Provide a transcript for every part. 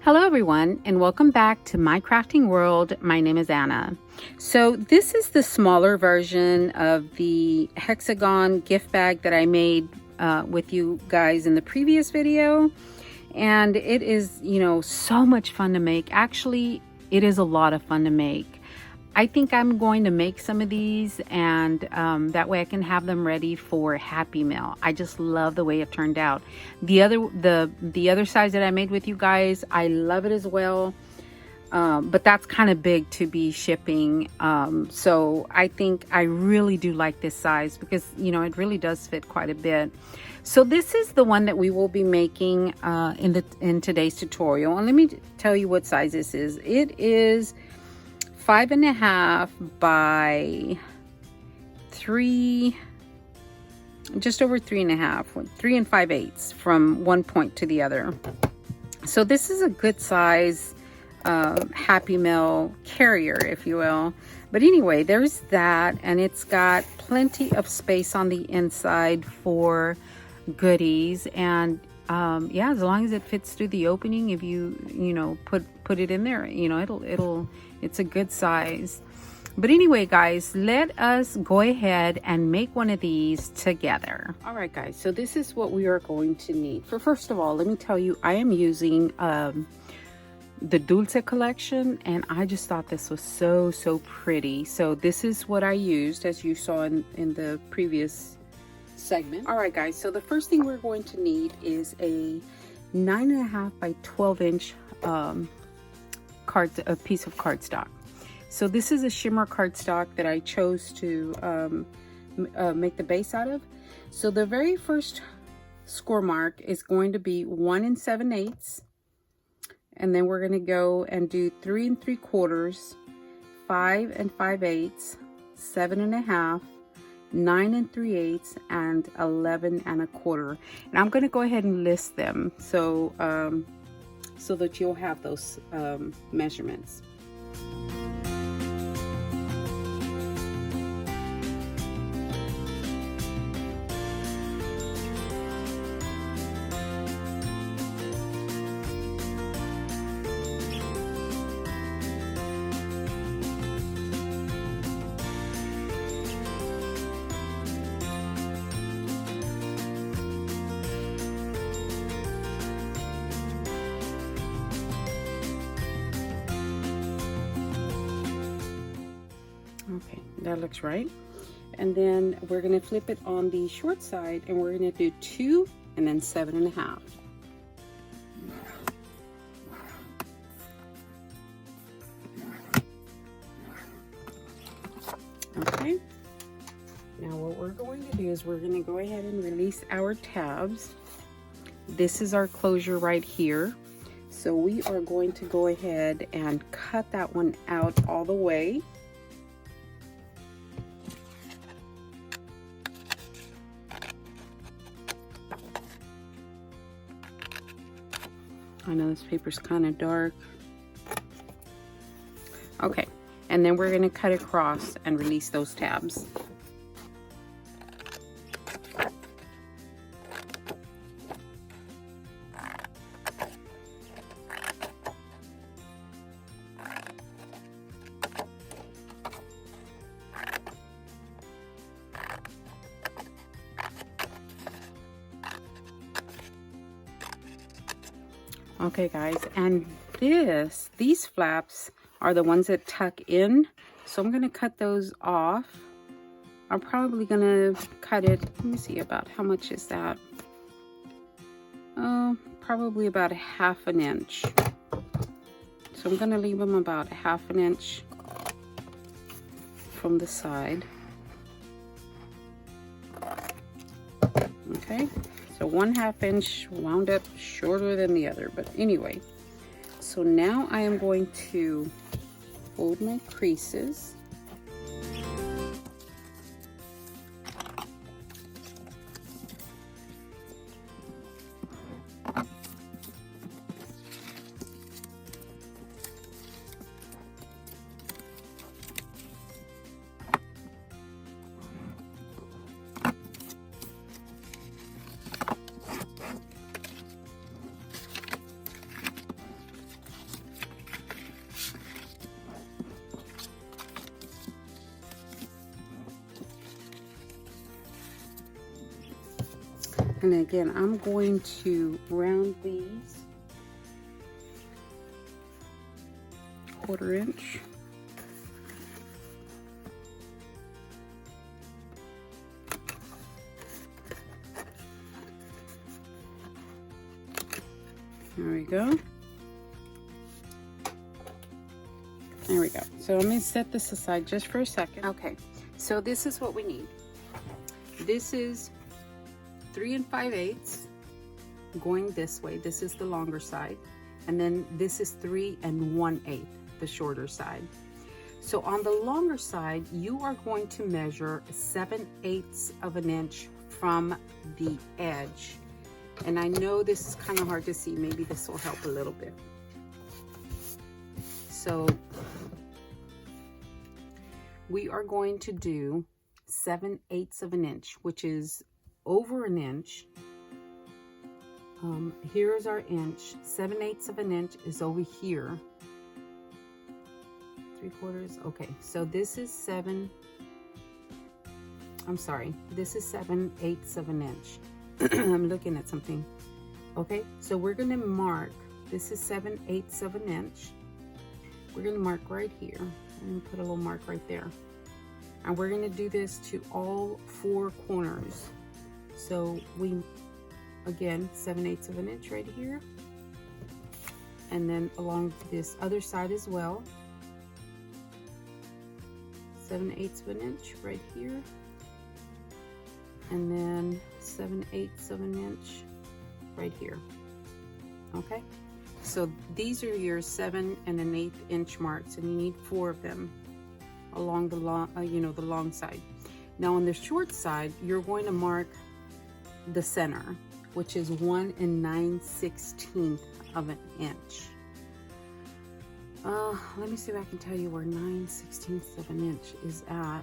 Hello everyone, and welcome back to my crafting world. My name is Anna. So this is the smaller version of the hexagon gift bag that I made with you guys in the previous video. And it is, so much fun to make. Actually, it is a lot of fun to make. I think I'm going to make some of these, and that way I can have them ready for Happy Meal. I just love the way it turned out. The other size that I made with you guys, I love it as well. But that's kind of big to be shipping. So I think I really do like this size because, it really does fit quite a bit. So this is the one that we will be making in today's tutorial. And let me tell you what size this is. It is 5.5 by 3, just over 3.5, 3 5/8 from one point to the other. So this is a good size Happy Meal carrier, if you will. But anyway, there's that, and it's got plenty of space on the inside for goodies. And yeah, as long as it fits through the opening, if you put it in there, it's a good size. But anyway, guys, let us go ahead and make one of these together. All right, guys, so this is what we are going to need. First of all, let me tell you, I am using the Dulce collection, and I just thought this was so pretty. So this is what I used, as you saw in the previous segment. All right, guys, so the first thing we're going to need is a 9.5 by 12 inch a piece of cardstock. So this is a shimmer cardstock that I chose to make the base out of. So the very first score mark is going to be 1 7/8, and then we're going to go and do 3 3/4, 5 5/8, 7.5, 9 3/8, and 11 1/4. And I'm going to go ahead and list them so that you'll have those measurements. Okay, that looks right. And then we're going to flip it on the short side, and we're going to do 2 and then 7.5. Okay, now what we're going to do is we're going to go ahead and release our tabs. This is our closure right here. So we are going to go ahead and cut that one out all the way. I know this paper's kind of dark. Okay, and then we're going to cut across and release those tabs. Okay, guys, and these flaps are the ones that tuck in, so I'm going to cut those off. I'm probably going to cut it, let me see, about how much is that? Probably about 1/2 inch. So I'm going to leave them about 1/2 inch from the side. Okay. So 1/2 inch wound up shorter than the other, but anyway. So now I am going to fold my creases. And again, I'm going to round these 1/4 inch. There we go. There we go. So let me set this aside just for a second. Okay, so this is what we need. This is 3 5/8 going this way. This is the longer side. And then this is 3 1/8, the shorter side. So on the longer side, you are going to measure 7/8 of an inch from the edge. And I know this is kind of hard to see. Maybe this will help a little bit. So we are going to do 7/8 of an inch, which is over an inch. Here's our inch. 7/8 of an inch is over here. 3/4. Okay, so this is 7/8 of an inch. I'm looking at something. Okay, so we're going to mark, this is 7/8 of an inch. We're going to mark right here. I'm going to put a little mark right there. And we're going to do this to all 4 corners. So we, again, 7/8 of an inch right here. And then along this other side as well. 7/8 of an inch right here. And then 7/8 of an inch right here. Okay, so these are your 7 1/8 inch marks, and you need 4 of them along the long, the long side. Now on the short side, you're going to mark the center, which is 1 9/16 of an inch. Let me see if I can tell you where 9/16 of an inch is at.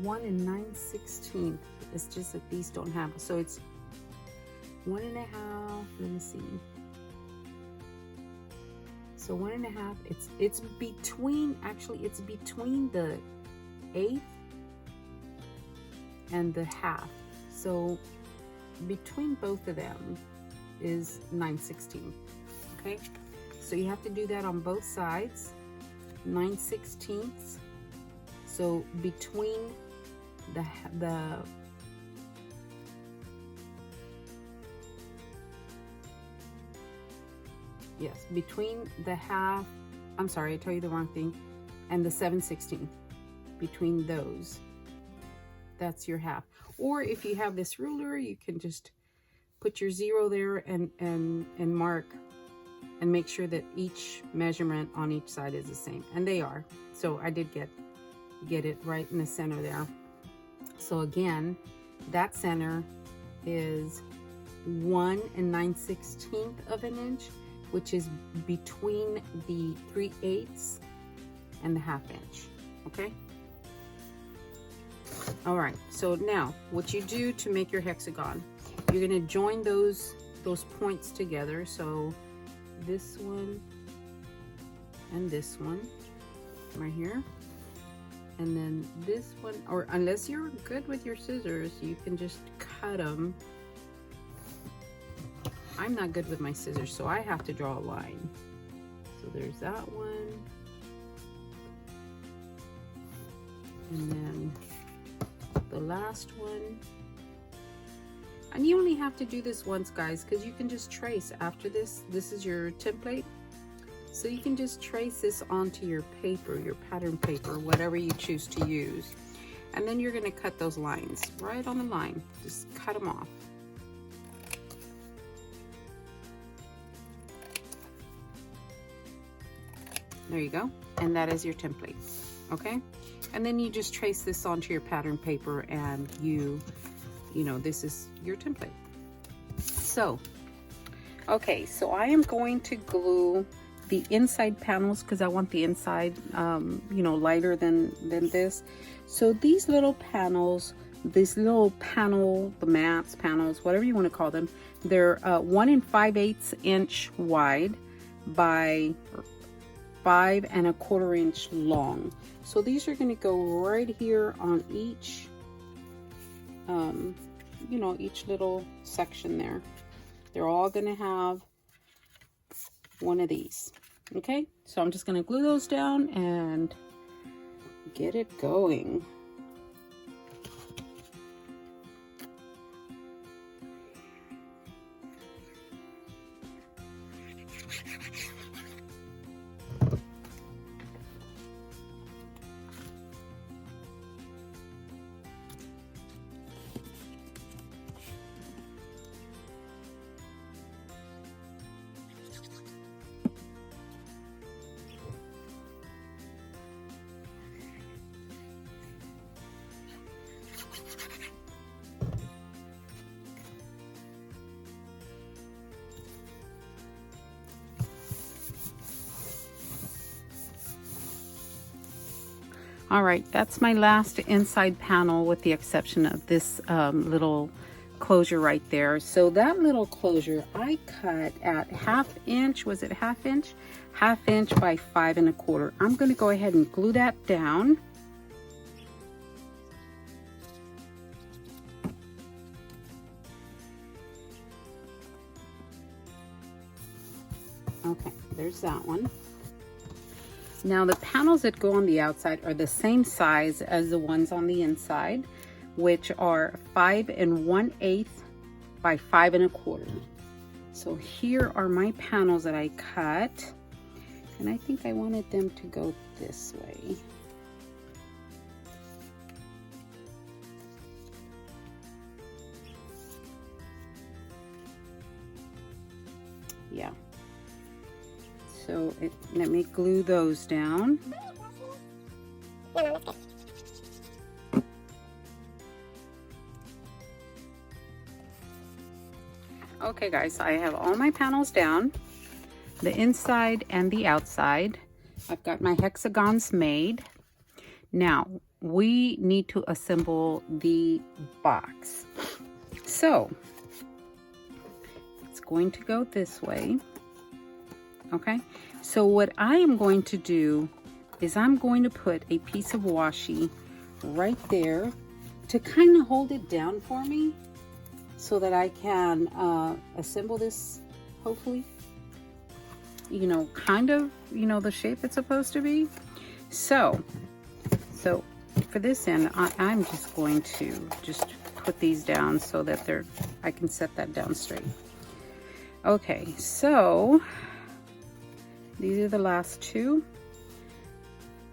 1 9/16. It's just that these don't have it. So it's 1 1/2. Let me see. So 1 1/2. It's between. Actually, it's between the 1/8 and the 1/2. So between both of them is 9/16. Okay. So you have to do that on both sides. 9/16. So between between the 1/2, I'm sorry, I told you the wrong thing, and the 7/16, between those, that's your 1/2. Or if you have this ruler, you can just put your 0 there and mark and make sure that each measurement on each side is the same, and they are. So I did get it right in the center there. So again, that center is 1 9/16 of an inch, which is between the 3/8 and the 1/2 inch. Okay. All right. So now what you do to make your hexagon, you're going to join those points together. So this one and this one right here. And then this one, or unless you're good with your scissors, you can just cut them. I'm not good with my scissors, so I have to draw a line. So there's that one. And then the last one. And you only have to do this once, guys, because you can just trace after this. This is your template. So you can just trace this onto your paper, your pattern paper, whatever you choose to use. And then you're going to cut those lines right on the line. Just cut them off. There you go. And that is your template. Okay? And then you just trace this onto your pattern paper, and you know, this is your template. So, okay, so I am going to glue the inside panels because I want the inside, lighter than this. So these little panels, the mats, panels, whatever you want to call them, they're 1 5/8 inch wide by 5 1/4 inch long. So these are going to go right here on each you know, each little section there. They're all gonna have one of these. Okay, so I'm just gonna glue those down and get it going. All right, that's my last inside panel with the exception of this little closure right there. So that little closure I cut at 1/2 inch. Was it 1/2 inch? 1/2 inch by 5 1/4. I'm going to go ahead and glue that down. Okay, there's that one. Now the panels that go on the outside are the same size as the ones on the inside, which are 5 1/8 by 5 1/4. So here are my panels that I cut, and I think I wanted them to go this way. Yeah. So let me glue those down. Okay guys, I have all my panels down, the inside and the outside. I've got my hexagons made. Now we need to assemble the box. So it's going to go this way. Okay, so what I am going to do is I'm going to put a piece of washi right there to kind of hold it down for me so that I can assemble this, hopefully, you know, kind of, you know, the shape it's supposed to be. So for this end, I'm just going to just put these down so that I can set that down straight. Okay, so these are the last two.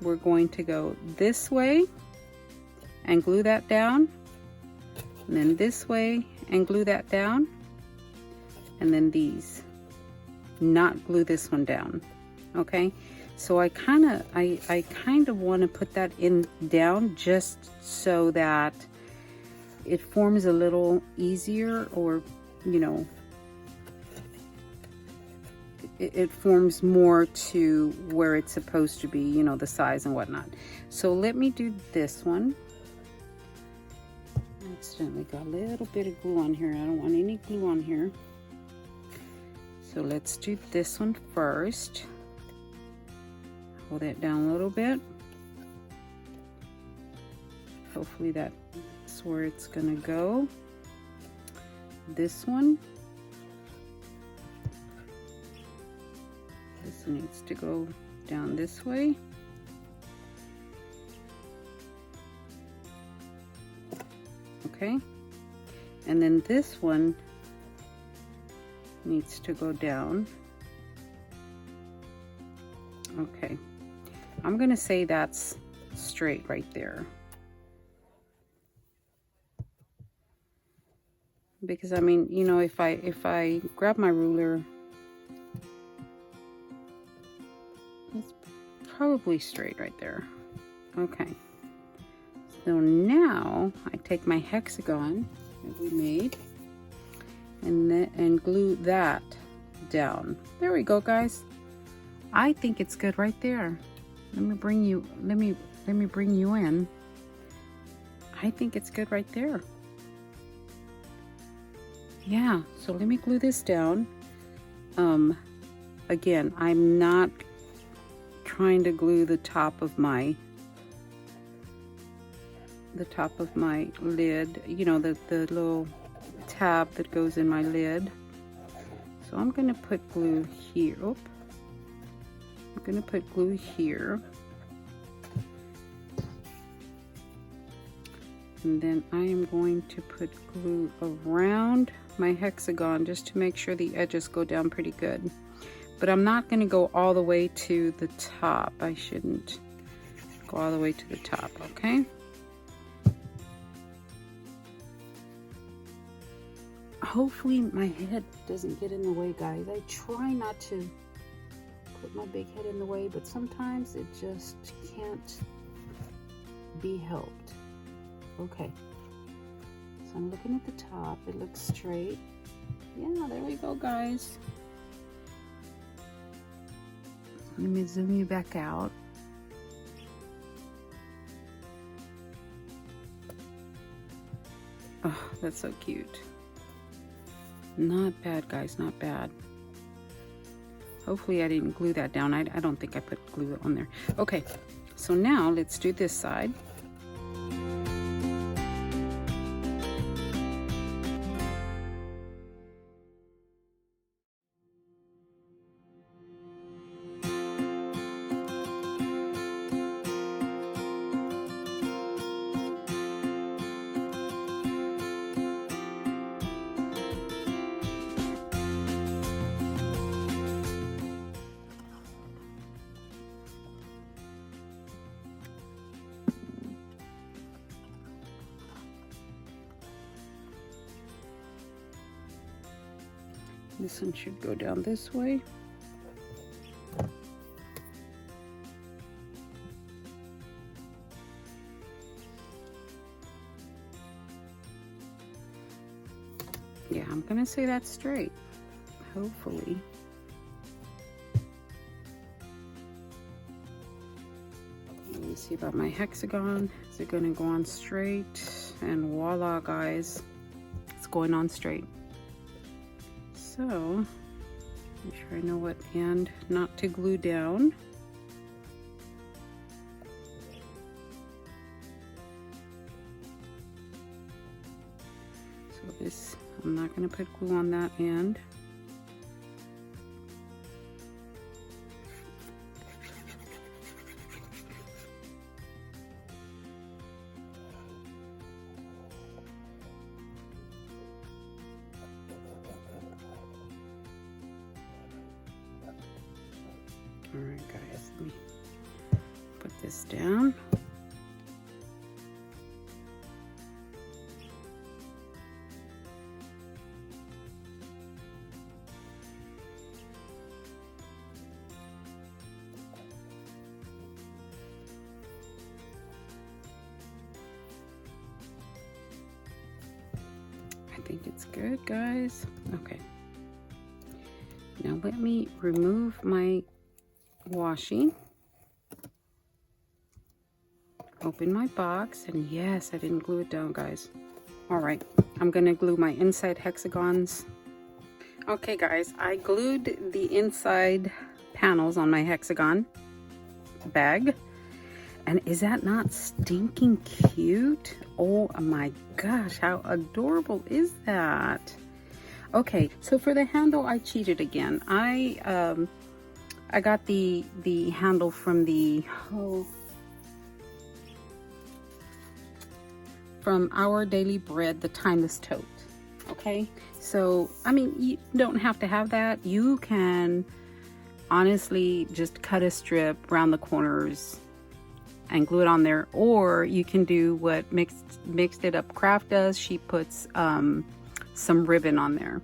We're going to go this way and glue that down, and then this way and glue that down, and then these, not glue this one down. Okay, so I kind of want to put that in down just so that it forms a little easier, or you know, it forms more to where it's supposed to be, you know, the size and whatnot. So let me do this one. I accidentally got a little bit of glue on here. I don't want any glue on here. So let's do this one first. Hold that down a little bit. Hopefully that's where it's gonna go. This one. This needs to go down this way. Okay, and then this one needs to go down. Okay, I'm gonna say that's straight right there, because I mean, you know, if I grab my ruler, it's probably straight right there. Okay, so now I take my hexagon that we made and glue that down. There we go, guys. I think it's good right there. Let me bring you in. I think it's good right there. Yeah, so let me glue this down. Again, I'm not trying to glue the top of the top of my lid, you know, the little tab that goes in my lid. So I'm going to put glue here. Oh, I'm going to put glue here. And then I am going to put glue around my hexagon just to make sure the edges go down pretty good. But I'm not going to go all the way to the top. I shouldn't go all the way to the top, okay? Hopefully my head doesn't get in the way, guys. I try not to put my big head in the way, but sometimes it just can't be helped. Okay, so I'm looking at the top. It looks straight. Yeah, there we go, guys. Let me zoom you back out. Oh, that's so cute. Not bad, guys, not bad. Hopefully I didn't glue that down. I don't think I put glue on there. Okay, so now let's do this side. This one should go down this way. Yeah, I'm gonna say that's straight, hopefully. Let me see about my hexagon. Is it gonna go on straight? And voila, guys, it's going on straight. So, make sure I know what end not to glue down. So this, I'm not going to put glue on that end. All right, guys, let me put this down. I think it's good, guys. Okay. Now let me remove my washi, open my box, and yes, I didn't glue it down, guys. All right, I'm gonna glue my inside hexagons. Okay, guys, I glued the inside panels on my hexagon bag, and is that not stinking cute? Oh my gosh, how adorable is that? Okay, so for the handle, I cheated again. I got the handle from from Our Daily Bread, the Timeless Tote. Okay, so I mean, you don't have to have that. You can honestly just cut a strip around the corners and glue it on there, or you can do what Mixed It Up Craft does. She puts some ribbon on there,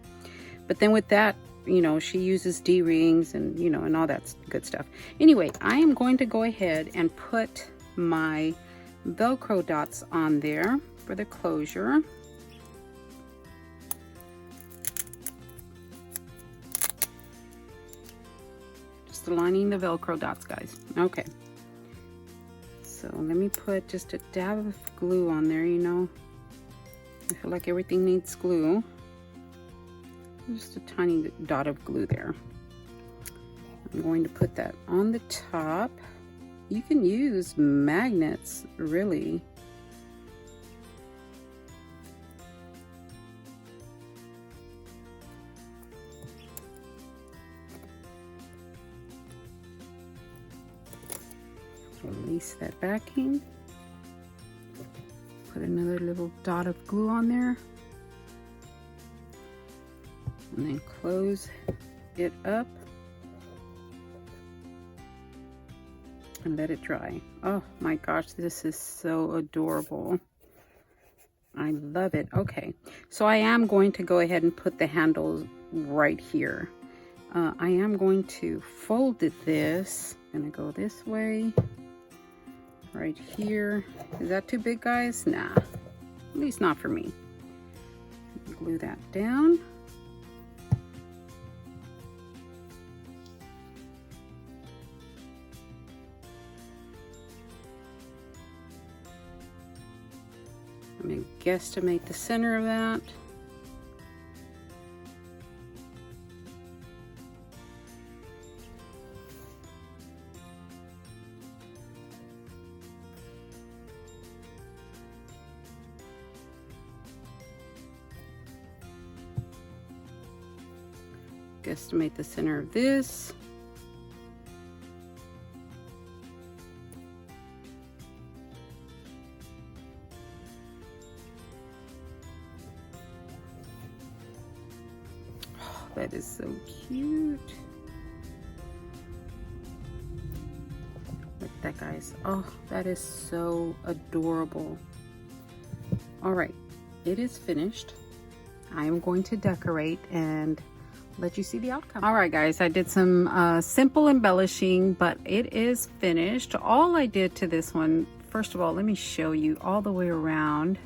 but then with that, you know, she uses D-rings and, you know, and all that good stuff. Anyway, I am going to go ahead and put my Velcro dots on there for the closure. Just aligning the Velcro dots, guys. Okay. So let me put just a dab of glue on there, you know. I feel like everything needs glue. Just a tiny dot of glue there. I'm going to put that on the top. You can use magnets, really. Release that backing. Put another little dot of glue on there. And then close it up. And let it dry. Oh my gosh, this is so adorable. I love it. Okay, so I am going to go ahead and put the handles right here. I am going to fold this. I'm gonna go this way, right here. Is that too big, guys? Nah, at least not for me. Glue that down. I'm going to guesstimate the center of that. Guesstimate the center of this. That is so cute. Look at that, guys. Oh, that is so adorable. All right, it is finished. I am going to decorate and let you see the outcome. All right, guys, I did some simple embellishing, but it is finished. All I did to this one, first of all, let me show you all the way around.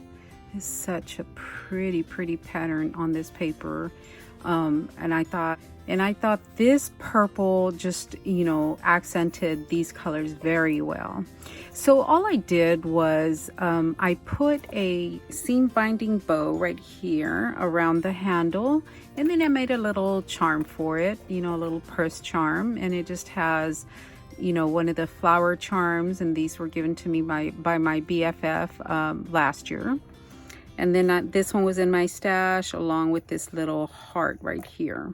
It's such a pretty pattern on this paper. And I thought this purple just, you know, accented these colors very well. So all I did was I put a seam binding bow right here around the handle, and then I made a little charm for it, you know, a little purse charm, and it just has, you know, one of the flower charms, and these were given to me by my BFF last year. And then this one was in my stash along with this little heart right here.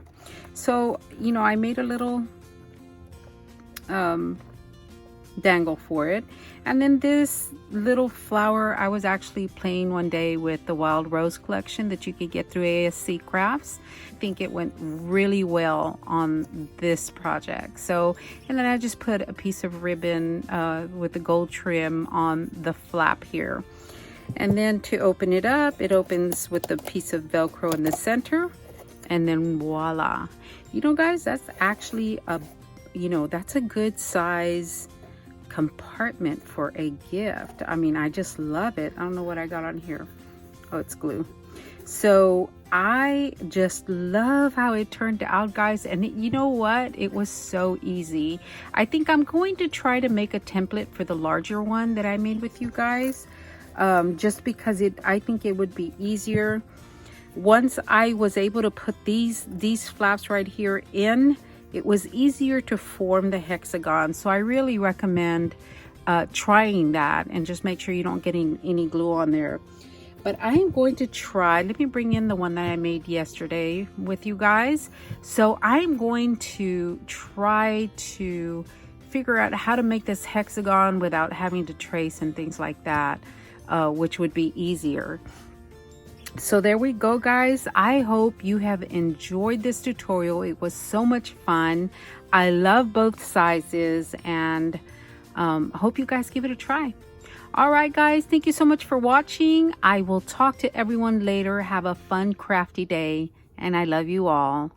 So, you know, I made a little dangle for it. And then this little flower, I was actually playing one day with the Wild Rose collection that you could get through ASC Crafts. I think it went really well on this project. So, and then I just put a piece of ribbon with the gold trim on the flap here. And then to open it up, it opens with a piece of Velcro in the center, and then voila. You know, guys, that's actually that's a good size compartment for a gift. I mean, I just love it. I don't know what I got on here. Oh, it's glue. So I just love how it turned out, guys. And you know what? It was so easy. I think I'm going to try to make a template for the larger one that I made with you guys. Just because I think it would be easier. Once I was able to put these flaps right here in, it was easier to form the hexagon. So I really recommend trying that, and just make sure you don't get any glue on there. But I am going to try, let me bring in the one that I made yesterday with you guys. So I'm going to try to figure out how to make this hexagon without having to trace and things like that. Which would be easier. So there we go, guys. I hope you have enjoyed this tutorial. It was so much fun. I love both sizes, and hope you guys give it a try. All right, guys, thank you so much for watching. I will talk to everyone later. Have a fun, crafty day, and I love you all.